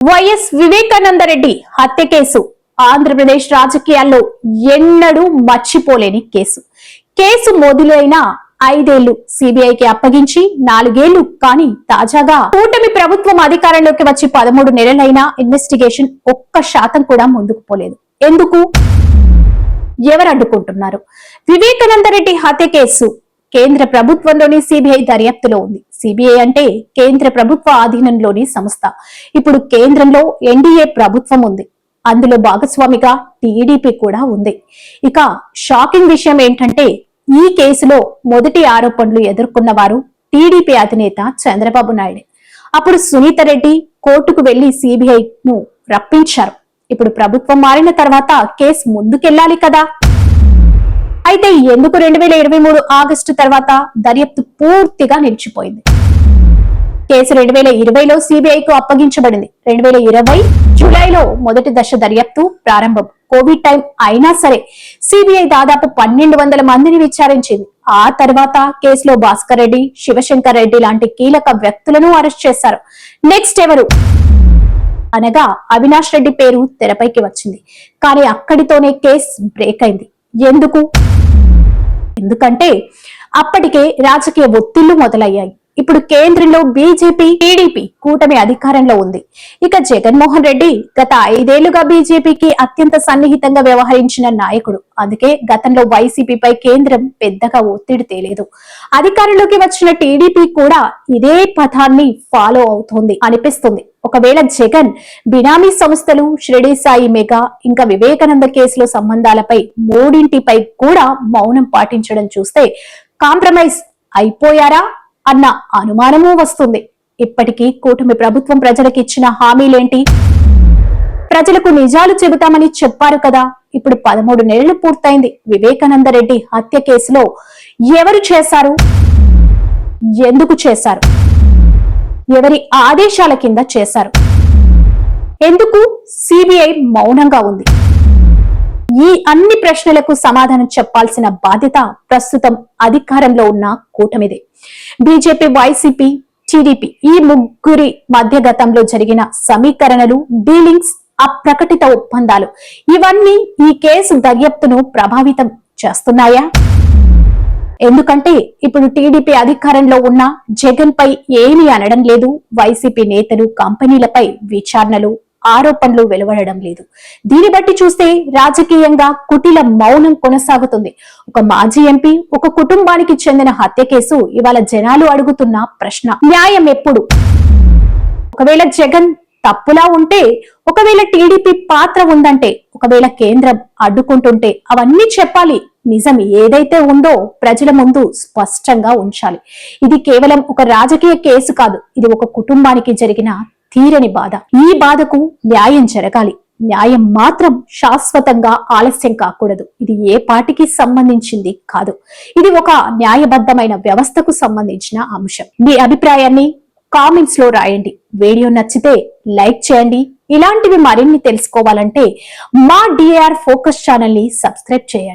YS Vivekananda Reddy హత్య case Andhra Pradesh రాజకీయాల్లో ఎన్నడూ మర్చిపోలేని కేసు మొదలైన 5 ఏళ్లు సిబిఐకి అప్పగించి 4 ఏళ్లు కానీ తాజాగా కూటమి ప్రభుత్వం అధికారంలోకి వచ్చి 13 నెలలైనా ఇన్వెస్టిగేషన్ 1% కూడా ముందుకు పోలేదు. ఎందుకు? ఎవరు అడ్డుకుంటున్నారు? వివేకానంద రెడ్డి హత్య కేసు కేంద్ర ప్రభుత్వంలోని సిబిఐ దర్యాప్తులో ఉంది. సిబిఐ అంటే కేంద్ర ప్రభుత్వ ఆధీనంలోని సంస్థ. ఇప్పుడు కేంద్రంలో ఎన్డీఏ ప్రభుత్వం ఉంది. అందులో భాగస్వామిగా టీడీపీ కూడా ఉంది. ఇక షాకింగ్ విషయం ఏంటంటే ఈ కేసులో మొదటి ఆరోపణలు ఎదుర్కొన్న వారు టీడీపీ అధినేత చంద్రబాబు నాయుడు. అప్పుడు సునీత రెడ్డి కోర్టుకు వెళ్లి సిబిఐను రప్పించారు. ఇప్పుడు ప్రభుత్వం మారిన తర్వాత కేసు ముందుకెళ్లాలి కదా. అయితే ఎందుకు 2023 ఆగస్టు తర్వాత దర్యాప్తు పూర్తిగా నిలిచిపోయింది? కేసు 2020లో సిబిఐకు అప్పగించబడింది. 2020 జూలైలో మొదటి దశ దర్యాప్తు ప్రారంభం. కోవిడ్ టైం అయినా సరే సిబిఐ దాదాపు 1200 మందిని విచారించింది. ఆ తర్వాత కేసులో భాస్కర్ రెడ్డి, శివశంకర్ రెడ్డి లాంటి కీలక వ్యక్తులను అరెస్ట్ చేశారు. నెక్స్ట్ ఎవరు అనగా అవినాష్ రెడ్డి పేరు తెరపైకి వచ్చింది. కానీ అక్కడితోనే కేసు బ్రేక్ అయింది. ఎందుకంటే అప్పటికే రాజకీయ ఒత్తిళ్లు మొదలయ్యాయి. ఇప్పుడు కేంద్రంలో బీజేపీ, టీడీపీ కూటమి అధికారంలో ఉంది. ఇక జగన్మోహన్ రెడ్డి గత 5 ఏళ్లుగా బీజేపీకి అత్యంత సన్నిహితంగా వ్యవహరించిన నాయకుడు. అందుకే గతంలో వైసీపీపై కేంద్రం పెద్దగా ఒత్తిడి తేలేదు. అధికారంలోకి వచ్చిన టీడీపీ కూడా ఇదే పథాన్ని ఫాలో అవుతోంది అనిపిస్తుంది. ఒకవేళ జగన్ బినామీ సంస్థలు, షిరిడి సాయి మెగా, ఇంకా వివేకానంద కేసులో సంబంధాలపై మూడింటిపై కూడా మౌనం పాటించడం చూస్తే కాంప్రమైజ్ అయిపోయారా అన్న అనుమానమూ వస్తుంది. ఇప్పటికీ కూటమి ప్రభుత్వం ప్రజలకు ఇచ్చిన హామీలేంటి? ప్రజలకు నిజాలు చెబుతామని చెప్పారు కదా. ఇప్పుడు 13 నెలలు పూర్తయింది. వివేకానంద రెడ్డి హత్య కేసులో ఎవరు చేశారు? ఎందుకు చేశారు? ఎవరి ఆదేశాల కింద చేశారు? ఎందుకు సిబిఐ మౌనంగా ఉంది? ఈ అన్ని ప్రశ్నలకు సమాధానం చెప్పాల్సిన బాధ్యత ప్రస్తుతం అధికారంలో ఉన్న కూటమిదే. బీజేపీ, వైసీపీ, టీడీపీ ఈ ముగ్గురి మధ్య గతంలో జరిగిన సమీకరణలు, డీలింగ్స్, అప్రకటిత ఒప్పందాలు ఇవన్నీ ఈ కేసు దర్యాప్తును ప్రభావితం చేస్తున్నాయా? ఎందుకంటే ఇప్పుడు టీడీపీ అధికారంలో ఉన్న జగన్ పై ఏమీ అనడం లేదు. వైసీపీ నేతలు, కంపెనీలపై విచారణలు, ఆరోపణలు వెలువడడం లేదు. దీన్ని బట్టి చూస్తే రాజకీయంగా కుటిల మౌనం కొనసాగుతుంది. ఒక మాజీ ఎంపీ, ఒక కుటుంబానికి చెందిన హత్య కేసు ఇవాళ జనాలు అడుగుతున్న ప్రశ్న. న్యాయం ఎప్పుడు? ఒకవేళ జగన్ తప్పులా ఉంటే, ఒకవేళ టీడీపీ పాత్ర ఉందంటే, ఒకవేళ కేంద్రం అడ్డుకుంటుంటే అవన్నీ చెప్పాలి. నిజం ఏదైతే ఉందో ప్రజల ముందు స్పష్టంగా ఉంచాలి. ఇది కేవలం ఒక రాజకీయ కేసు కాదు. ఇది ఒక కుటుంబానికి జరిగిన తీరని బాధ. ఈ బాధకు న్యాయం జరగాలి. న్యాయం మాత్రం శాశ్వతంగా ఆలస్యం కాకూడదు. ఇది ఏ పార్టీకి సంబంధించింది కాదు. ఇది ఒక న్యాయబద్ధమైన వ్యవస్థకు సంబంధించిన అంశం. మీ అభిప్రాయాన్ని కామెంట్స్ లో రాయండి. వీడియో నచ్చితే లైక్ చేయండి. ఇలాంటివి మరిన్ని తెలుసుకోవాలంటే మా డిఆర్ ఫోకస్ ఛానల్ ని సబ్స్క్రైబ్ చేయండి.